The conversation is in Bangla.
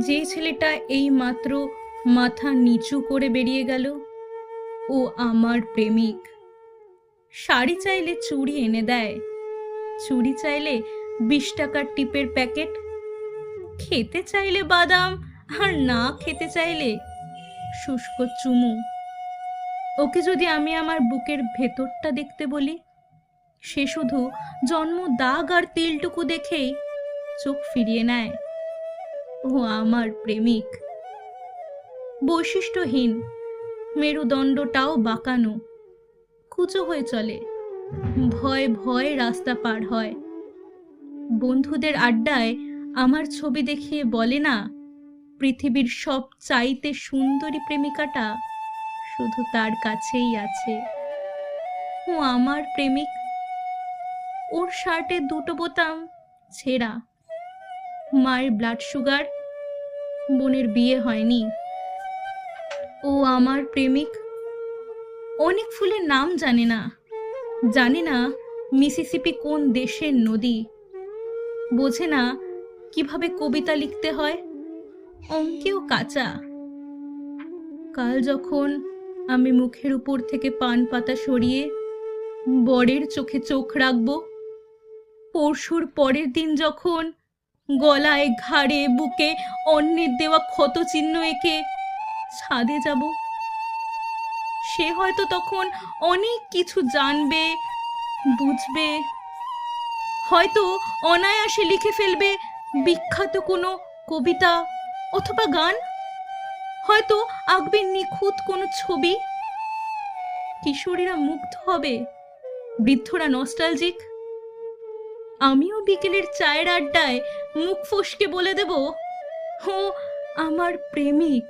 যে ছেলেটা এই মাত্র মাথা নিচু করে বেরিয়ে গেল, ও আমার প্রেমিক। শাড়ি চাইলে চুড়ি এনে দেয়, চুড়ি চাইলে 20 টাকার টিপের প্যাকেট, খেতে চাইলে বাদাম, আর না খেতে চাইলে শুষ্ক চুমু। ওকে যদি আমি আমার বুকের ভেতরটা দেখতে বলি, সে শুধু জন্ম দাগ আর তিলটুকু দেখেই চোখ ফিরিয়ে নেয়। ও আমার প্রেমিক। বৈশিষ্ট্যহীন, মেরুদণ্ডটাও বাঁকানো, কুচো হয়ে চলে, ভয় ভয় রাস্তা পার হয়। বন্ধুদের আড্ডায় আমার ছবি দেখিয়ে বলে না, পৃথিবীর সব চাইতে সুন্দরী প্রেমিকাটা শুধু তার কাছেই আছে। ও আমার প্রেমিক। ওর শার্টের 2টো বোতাম ছেঁড়া, মায়ের ব্লাড সুগার, বোনের বিয়ে হয়নি। ও আমার প্রেমিক। অনেক ফুলের নাম জানে না, জানে না মিসিসিপি কোন দেশের নদী, বোঝে না কিভাবে কবিতা লিখতে হয়, অঙ্কেও কাঁচা। কাল যখন আমি মুখের উপর থেকে পান পাতা সরিয়ে বরের চোখে চোখ রাখবো, পরশুর পরের দিন যখন গলায় ঘাড়ে বুকে অন্যের দেওয়া ক্ষত চিহ্ন এঁকে ছাদে যাব, সে হয়তো তখন অনেক কিছু জানবে, বুঝবে, হয়তো অনায়াসে লিখে ফেলবে বিখ্যাত কোনো কবিতা অথবা গান, হয়তো আঁকবে নিখুঁত কোনো ছবি। কিশোরীরা মুগ্ধ হবে, বৃদ্ধরা নস্টালজিক। আমিও বিকেলের চায়ের আড্ডায় মুখ ফসকে বলে দেব, ও আমার প্রেমিক।